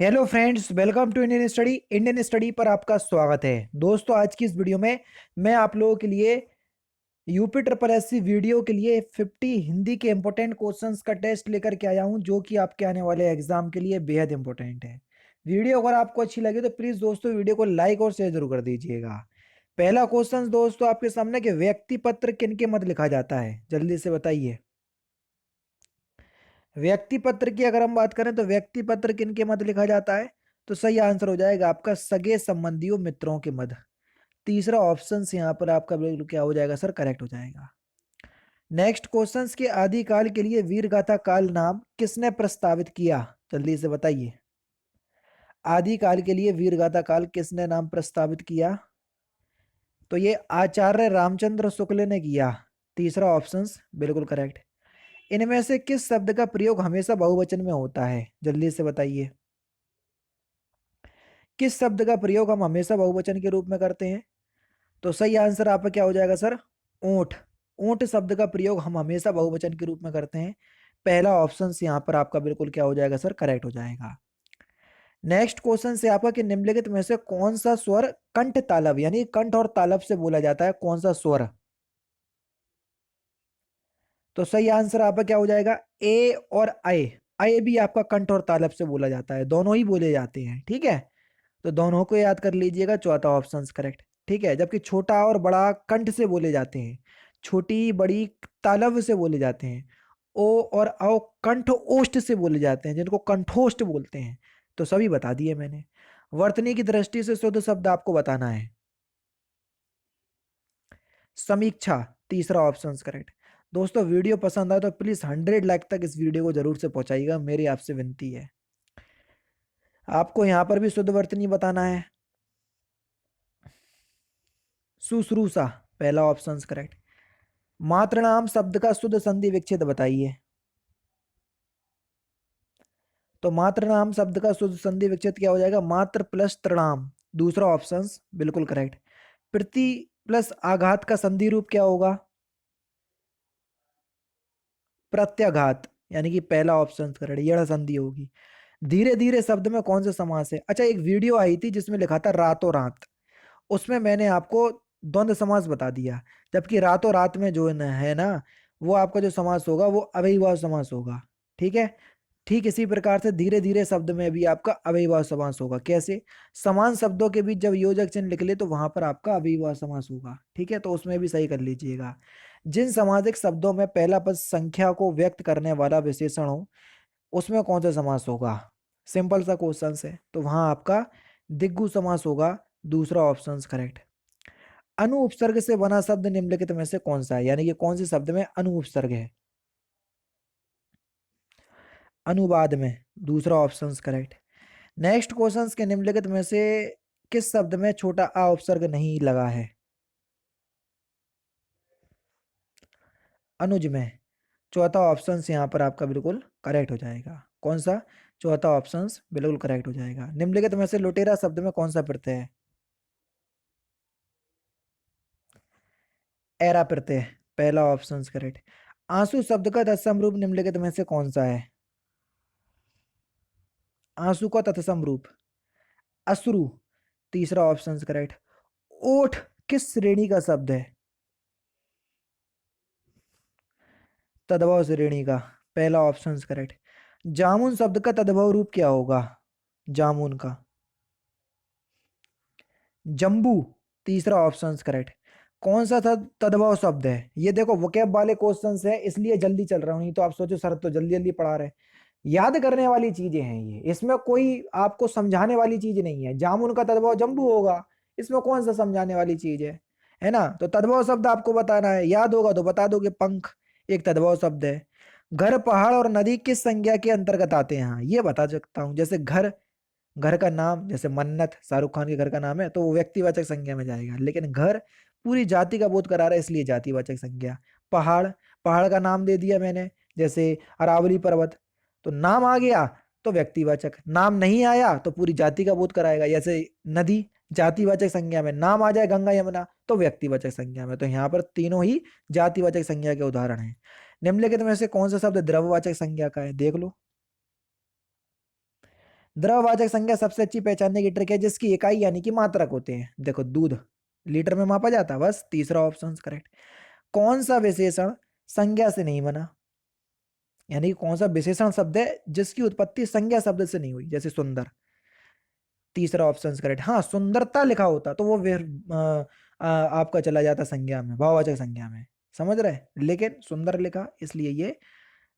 Hello friends, welcome to Indian study पर आपका स्वागत है। दोस्तों, आज की इस वीडियो में मैं आप लोगों के लिए यूपी ट्रिपल एससी वीडियो के लिए 50 हिंदी के इंपॉर्टेंट क्वेश्चंस का टेस्ट लेकर के आया हूं, जो कि आपके आने वाले एग्जाम के लिए बेहद इंपॉर्टेंट है। वीडियो अगर आपको अच्छी लगे तो प्लीज दोस्तों वीडियो को लाइक और शेयर जरूर कर दीजिएगा। पहला क्वेश्चन दोस्तों आपके सामने कि व्यक्ति पत्र किन के मध्य लिखा जाता है, जल्दी से बताइए। व्यक्ति पत्र की अगर हम बात करें तो व्यक्ति पत्र किन के मध्य लिखा जाता है, तो सही आंसर हो जाएगा आपका सगे संबंधियों मित्रों के मध्य। तीसरा ऑप्शन यहाँ पर आपका बिल्कुल क्या हो जाएगा सर, करेक्ट हो जाएगा। नेक्स्ट क्वेश्चन के आदिकाल के लिए वीरगाथा काल नाम किसने प्रस्तावित किया, जल्दी से बताइए। आदिकाल के लिए वीरगाथा काल किसने नाम प्रस्तावित किया, तो ये आचार्य रामचंद्र शुक्ल ने किया। तीसरा ऑप्शन बिल्कुल करेक्ट। इनमें से किस शब्द का प्रयोग हमेशा बहुवचन में होता है, जल्दी से बताइए। किस शब्द का प्रयोग हम हमेशा बहुवचन के रूप में करते हैं, तो सही आंसर आपका क्या हो जाएगा सर, ऊंट। ऊंट शब्द का प्रयोग हम हमेशा बहुवचन के रूप में करते हैं। पहला ऑप्शन यहाँ पर आपका बिल्कुल क्या हो जाएगा सर, करेक्ट हो जाएगा। नेक्स्ट क्वेश्चन से आपका कि निम्नलिखित में से कौन सा स्वर कंठ तालव यानी कंठ और तालव से बोला जाता है, कौन सा स्वर, तो सही आंसर आपका क्या हो जाएगा, ए और आए। आए भी आपका कंठ और तालव से बोला जाता है, दोनों ही बोले जाते हैं, ठीक है। तो दोनों को याद कर लीजिएगा, चौथा ऑप्शन करेक्ट, ठीक है। जबकि छोटा और बड़ा कंठ से बोले जाते हैं, छोटी बड़ी तालव से बोले जाते हैं। ओ और औ कंठ ओष्ठ से बोले जाते हैं, जिनको कंठोष्ठ बोलते हैं। तो सभी बता दिए मैंने। वर्तनी की दृष्टि से शुद्ध शब्द आपको बताना है, समीक्षा। तीसरा ऑप्शन करेक्ट। दोस्तों, वीडियो पसंद आए तो प्लीज 100 लाइक तक इस वीडियो को जरूर से पहुंचाइएगा, मेरी आपसे विनती है। आपको यहां पर भी शुद्ध वर्तनी बताना है, शुश्रूषा। पहला ऑप्शन करेक्ट। मातृनाम शब्द का शुद्ध संधि विच्छेद बताइए। तो मातृनाम शब्द का शुद्ध संधि विच्छेद क्या हो जाएगा, मात्र प्लस तृणाम। दूसरा ऑप्शन बिल्कुल करेक्ट। प्रति प्लस आघात का संधि रूप क्या होगा, प्रत्याघात, यानी कि पहला ऑप्शन करेक्ट, यह संधि होगी। धीरे धीरे शब्द में कौन सा समास है, अच्छा एक वीडियो आई थी जिसमें लिखा था रातों रात, उसमें मैंने आपको द्वंद्व समास बता दिया। जबकि रातों रात में जो है ना, वो आपका जो समास होगा वो अव्ययीभाव समास होगा, ठीक है। ठीक इसी प्रकार से धीरे धीरे शब्द में भी आपका अव्ययीभाव समास होगा। कैसे, समान शब्दों के बीच जब योजक चिन्ह लिख ले तो वहां पर आपका अव्ययीभाव समास होगा, ठीक है। तो उसमें भी सही कर लीजिएगा। जिन सामाजिक शब्दों में पहला पद संख्या को व्यक्त करने वाला विशेषण हो, उसमें कौन सा समास होगा, सिंपल सा क्वेश्चन है, तो वहां आपका दिग्गु समास होगा। दूसरा ऑप्शन करेक्ट। अनु उपसर्ग से बना शब्द निम्नलिखित में से कौन सा है, यानी कि कौन से शब्द में अनु उपसर्ग है, अनुवाद में। दूसरा ऑप्शन करेक्ट। नेक्स्ट क्वेश्चन के निम्नलिखित में से किस शब्द में छोटा आ उपसर्ग नहीं लगा है, अनुज में। चौथा ऑप्शन यहाँ पर आपका बिल्कुल करेक्ट हो जाएगा, कौन सा, चौथा ऑप्शन बिल्कुल करेक्ट हो जाएगा। निम्नलिखित में से लुटेरा शब्द में कौन सा प्रत्यय है, एरा प्रत्यय। पहला ऑप्शन करेक्ट। आंसू शब्द का तत्सम रूप निम्नलिखित में से कौन सा है, आंसू का तत्सम रूप अश्रु। तीसरा ऑप्शन करेक्ट। ओठ किस श्रेणी का शब्द है, तद्भव श्रेणी का। पहला ऑप्शन करेक्ट। जामुन शब्द का तद्भव रूप क्या होगा, जामुन का जंबू। तीसरा ऑप्शन करेक्ट। कौन सा था तद्भव शब्द है, ये देखो वोकैब वाले क्वेश्चंस है इसलिए जल्दी चल रहा हूं, नहीं तो आप सोचो सर तो जल्दी जल्दी पढ़ा रहे। याद करने वाली चीजें हैं ये, इसमें कोई आपको समझाने वाली चीज नहीं है। जामुन का तद्भव जंबू होगा, इसमें कौन सा समझाने वाली चीज है ना। तो तद्भव शब्द आपको बताना है, याद होगा तो बता दोगे। पंख एक तद्भव शब्द है। घर पहाड़ और नदी किस संज्ञा के अंतर्गत आते हैं, हाँ, ये बता सकता हूँ। जैसे घर, घर का नाम जैसे मन्नत, शाहरुख खान के घर का नाम है तो वो व्यक्तिवाचक संज्ञा में जाएगा, लेकिन घर पूरी जाति का बोध करा रहा है इसलिए जातिवाचक संज्ञा। पहाड़, पहाड़ का नाम दे दिया मैंने, जैसे अरावली पर्वत, तो नाम आ गया तो व्यक्तिवाचक, नाम नहीं आया तो पूरी जाति का बोध कराएगा। जैसे नदी जातिवाचक संज्ञा में, नाम आ जाए गंगा यमुना तो व्यक्तिवाचक संज्ञा में। तो यहाँ पर तीनों ही जातिवाचक संज्ञा के उदाहरण हैं। निम्नलिखित में से कौन सा शब्द द्रव्यवाचक संज्ञा का है, देख लो। द्रववाचक संज्ञा सबसे अच्छी पहचानने की ट्रिक है जिसकी इकाई यानी कि मात्रक होते हैं। देखो दूध लीटर में मापा जाता है, बस तीसरा ऑप्शन करेक्ट। कौन सा विशेषण संज्ञा से नहीं बना, यानी कि कौन सा विशेषण शब्द है जिसकी उत्पत्ति संज्ञा शब्द से नहीं हुई, जैसे सुंदर, तीसरा ऑप्शन करेक्ट। हाँ सुंदरता लिखा होता तो वो फिर आपका चला जाता संज्ञा में, भाववाचक संज्ञा में, समझ रहे, लेकिन सुंदर लिखा इसलिए ये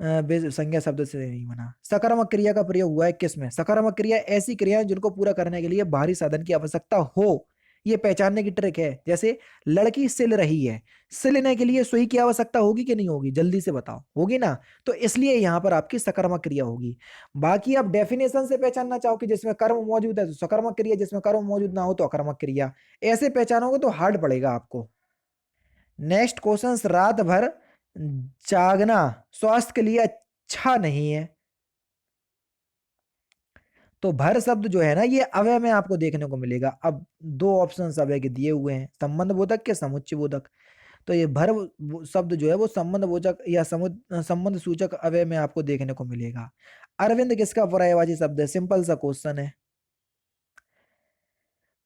संज्ञा शब्द से नहीं बना। सकारात्मक क्रिया का प्रयोग हुआ है किसमें? सकारात्मक क्रिया ऐसी क्रिया है जिनको पूरा करने के लिए बाहरी साधन की आवश्यकता हो, ये पहचानने की ट्रिक है। जैसे लड़की सिल रही है, सिलने के लिए सुई की आवश्यकता होगी कि नहीं होगी, जल्दी से बताओ, होगी ना, तो इसलिए यहां पर आपकी सकारात्मक क्रिया होगी। बाकी आप डेफिनेशन से पहचानना चाहो कि जिसमें कर्म मौजूद है तो सकारात्मक क्रिया, जिसमें कर्म मौजूद ना हो तो अकर्मक क्रिया, ऐसे पहचानोगे तो हार्ड पड़ेगा आपको। नेक्स्ट क्वेश्चन, रात भर जागना स्वास्थ्य के लिए अच्छा नहीं है। तो भर शब्द जो है ना ये अव्यय में आपको देखने को मिलेगा। अब दो ऑप्शन अव्यय के दिए हुए हैं, संबंध बोधक के समुच्चय बोधक। तो ये भर शब्द जो है वो संबंध बोधक या संबंध सूचक अव्यय में आपको देखने को मिलेगा। अरविंद किसका पर्यायवाची शब्द है? सिंपल सा क्वेश्चन है,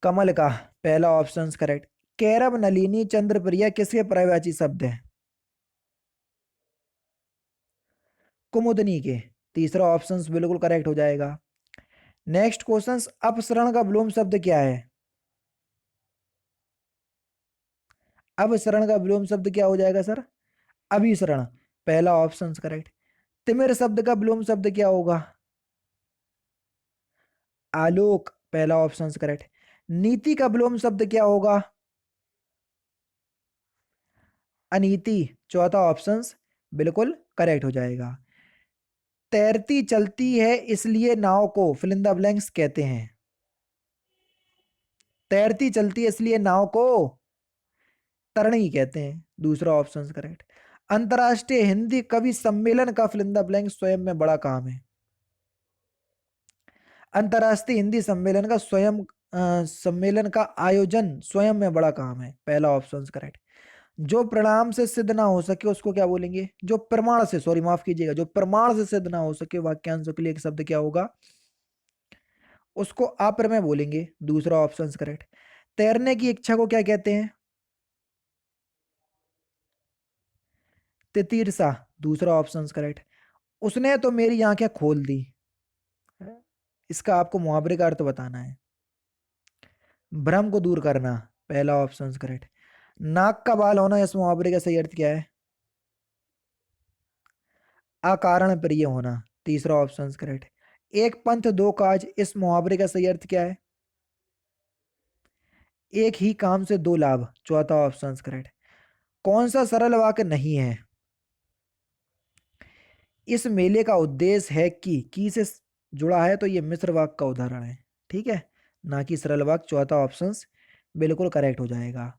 कमल का, पहला ऑप्शन करेक्ट। कैरब नलिनी चंद्रप्रिया किसके पर्यायवाची शब्द है? कुमुदनी के, तीसरा ऑप्शन बिल्कुल करेक्ट हो जाएगा। नेक्स्ट क्वेश्चन, अपसरण का विलोम शब्द क्या है? अपसरण का विलोम शब्द क्या हो जाएगा सर? अभिसरण, पहला ऑप्शन करेक्ट। तिमिर शब्द का विलोम शब्द क्या होगा? आलोक, पहला ऑप्शन करेक्ट। नीति का विलोम शब्द क्या होगा? अनीति, चौथा ऑप्शन बिल्कुल करेक्ट हो जाएगा। तैरती चलती है इसलिए नाव को फिल इन द ब्लैंक्स कहते हैं। तैरती चलती है इसलिए नाव को तरणी कहते हैं, दूसरा ऑप्शन करेक्ट। अंतरराष्ट्रीय हिंदी कवि सम्मेलन का फिल इन द ब्लैंक स्वयं में बड़ा काम है। अंतरराष्ट्रीय हिंदी सम्मेलन का सम्मेलन का आयोजन स्वयं में बड़ा काम है, पहला ऑप्शन करेक्ट। जो प्रमाण से सिद्ध ना हो सके उसको क्या बोलेंगे? जो प्रमाण से, सॉरी माफ कीजिएगा, जो प्रमाण से सिद्ध ना हो सके वाक्यांशों के लिए एक शब्द क्या होगा? उसको अप्रमेय बोलेंगे, दूसरा ऑप्शन करेक्ट। तैरने की इच्छा को क्या कहते हैं? तितीर्षा, दूसरा ऑप्शन करेक्ट। उसने तो मेरी आंखें खोल दी, इसका आपको मुहावरे का अर्थ बताना है। भ्रम को दूर करना, पहला ऑप्शन करेक्ट। नाक का बाल होना, इस मुहावरे का सही अर्थ क्या है? अकारण प्रिय होना, तीसरा ऑप्शन करेक्ट। एक पंथ दो काज, इस मुहावरे का सही अर्थ क्या है? एक ही काम से दो लाभ, चौथा ऑप्शन करेक्ट। कौन सा सरल वाक्य नहीं है? इस मेले का उद्देश्य है कि की से जुड़ा है तो ये मिश्र वाक्य का उदाहरण है, ठीक है, ना कि सरल वाक्य, चौथा ऑप्शन बिल्कुल करेक्ट हो जाएगा।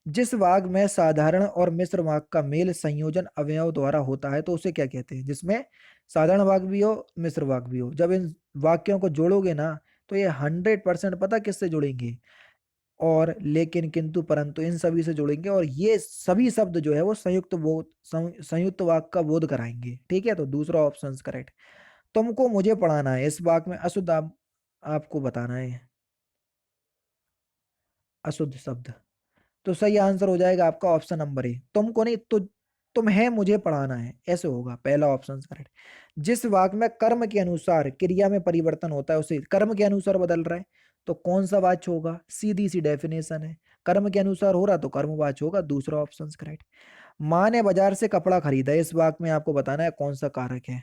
जिस वाक्य में साधारण और मिश्र वाक्य का मेल संयोजन अवयव द्वारा होता है तो उसे क्या कहते हैं? जिसमें साधारण वाक्य भी हो मिश्र वाक्य भी हो, जब इन वाक्यों को जोड़ोगे ना तो ये 100% पता किससे जुड़ेंगे? और, लेकिन, किंतु, परंतु, इन सभी से जुड़ेंगे और ये सभी शब्द जो है वो संयुक्त वाक्य का बोध कराएंगे, ठीक है। तो दूसरा ऑप्शन करेक्ट। तुमको मुझे पढ़ाना है, इस वाक्य में अशुद्ध आपको बताना है, अशुद्ध शब्द, तो सही आंसर हो जाएगा आपका ऑप्शन नंबर ए, तुमको नहीं तो तुम्हें मुझे पढ़ाना है, ऐसे होगा, पहला ऑप्शन करेक्ट। जिस वाक्य में कर्म के अनुसार क्रिया में परिवर्तन होता है उसे कर्म के अनुसार बदल रहा है तो कौन सा वाच्य होगा? सीधी सी डेफिनेशन है, कर्म के अनुसार हो रहा तो कर्म वाच्य होगा, दूसरा ऑप्शन करेक्ट। माँ ने बाजार से कपड़ा खरीदा, इस वाक्य में आपको बताना है कौन सा कारक है?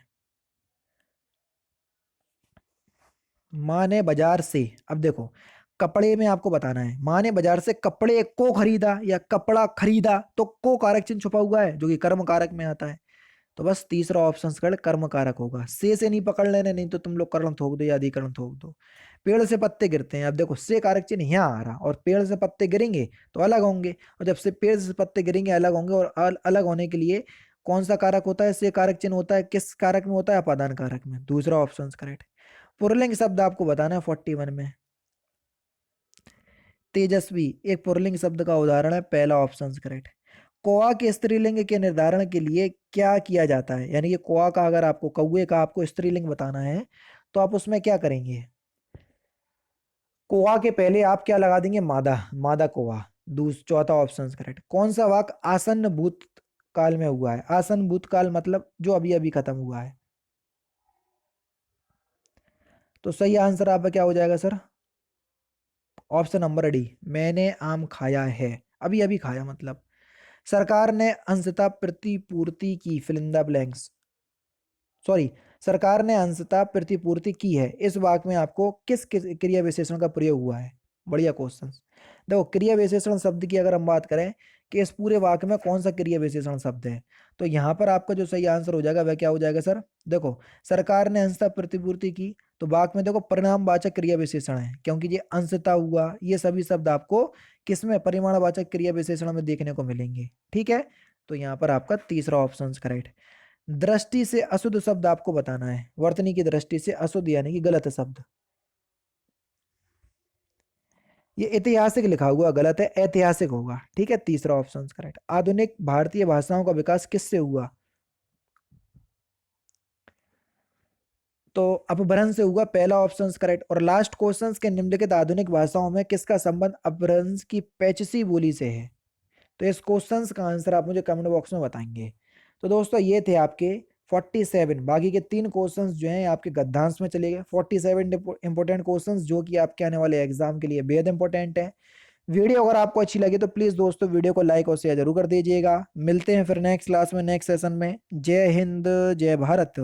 माँ ने बाजार से, अब देखो कपड़े में आपको बताना है, माँ ने बाजार से कपड़े को खरीदा या कपड़ा खरीदा, तो को कारक चिन्ह छुपा हुआ है जो कि कर्म कारक में आता है, तो बस तीसरा ऑप्शन कर कर्म कारक होगा। से नहीं पकड़ लेने, नहीं तो तुम लोग कर्ण थोक दो या अधिकरण थोक दो। पेड़ से पत्ते गिरते हैं, अब देखो से कारक चिन्ह यहाँ आ रहा, और पेड़ से पत्ते गिरेंगे तो अलग होंगे, और जब से पेड़ से पत्ते गिरेंगे अलग होंगे, और अलग होने के लिए कौन सा कारक होता है? से कारक चिन्ह होता है, किस कारक में होता है? अपादान कारक में, दूसरा ऑप्शन करेक्ट। पुरलिंग शब्द आपको बताना है 41 में, तेजस्वी एक पुरलिंग शब्द का उदाहरण है, पहला ऑप्शन करेक्ट। कोआ के स्त्रीलिंग के निर्धारण के लिए क्या किया जाता है? यानी कि कोआ का, अगर आपको कौए का आपको स्त्रीलिंग बताना है तो आप उसमें क्या करेंगे, कोआ के पहले आप क्या लगा देंगे, मादा, मादा कोआ। चौथा ऑप्शन करेक्ट। कौन सा वाक्य आसन्न भूतकाल में हुआ है, आसन्न भूतकाल मतलब जो अभी अभी खत्म हुआ है। तो सही आंसर आपका क्या हो जाएगा सर, ऑप्शन नंबर डी, मैंने आम खाया है, अभी अभी खाया मतलब। सरकार ने अंशतः प्रतिपूर्ति की फिलिंदा ब्लैंक्स, सॉरी, सरकार ने अंशतः प्रतिपूर्ति की है, इस वाक्य में आपको किस क्रिया विशेषण का प्रयोग हुआ है। बढ़िया क्वेश्चन। देखो क्रिया विशेषण शब्द की अगर हम बात करें कि इस पूरे वाक्य में कौन सा क्रिया विशेषण शब्द है, तो यहाँ पर आपका जो सही आंसर हो जाएगा वह क्या हो जाएगा सर, देखो सरकार ने अंशतः प्रतिपूर्ति की, तो वाक्य में देखो परिणामवाचक क्रिया विशेषण है, क्योंकि ये अंशतः हुआ, ये सभी शब्द आपको किसमें, परिमाणवाचक क्रिया विशेषण में देखने को मिलेंगे। ठीक है, तो यहाँ पर आपका तीसरा ऑप्शन करेक्ट। दृष्टि से अशुद्ध शब्द आपको बताना है, वर्तनी की दृष्टि से अशुद्ध यानी कि गलत शब्द। ये ऐतिहासिक लिखा हुआ गलत है, ऐतिहासिक होगा। ठीक है, तीसरा ऑप्शन करेक्ट। आधुनिक भारतीय भाषाओं का विकास किससे हुआ, तो अपभ्रंश से हुआ, पहला ऑप्शन करेक्ट। और लास्ट क्वेश्चन के निम्नलिखित आधुनिक भाषाओं में किसका संबंध अपभ्रंश की पेचसी बोली से है, तो इस क्वेश्चन का आंसर आप मुझे कमेंट बॉक्स में बताएंगे। तो दोस्तों ये थे आपके 47, बाकी के 3 क्वेश्चंस जो हैं आपके गद्यांश में चले गए। 47 इंपॉर्टेंट क्वेश्चंस जो कि आपके आने वाले एग्जाम के लिए बेहद इंपॉर्टेंट है। वीडियो अगर आपको अच्छी लगी तो प्लीज दोस्तों वीडियो को लाइक और शेयर जरूर कर दीजिएगा। मिलते हैं फिर नेक्स्ट क्लास में, नेक्स्ट सेशन में। जय हिंद, जय भारत।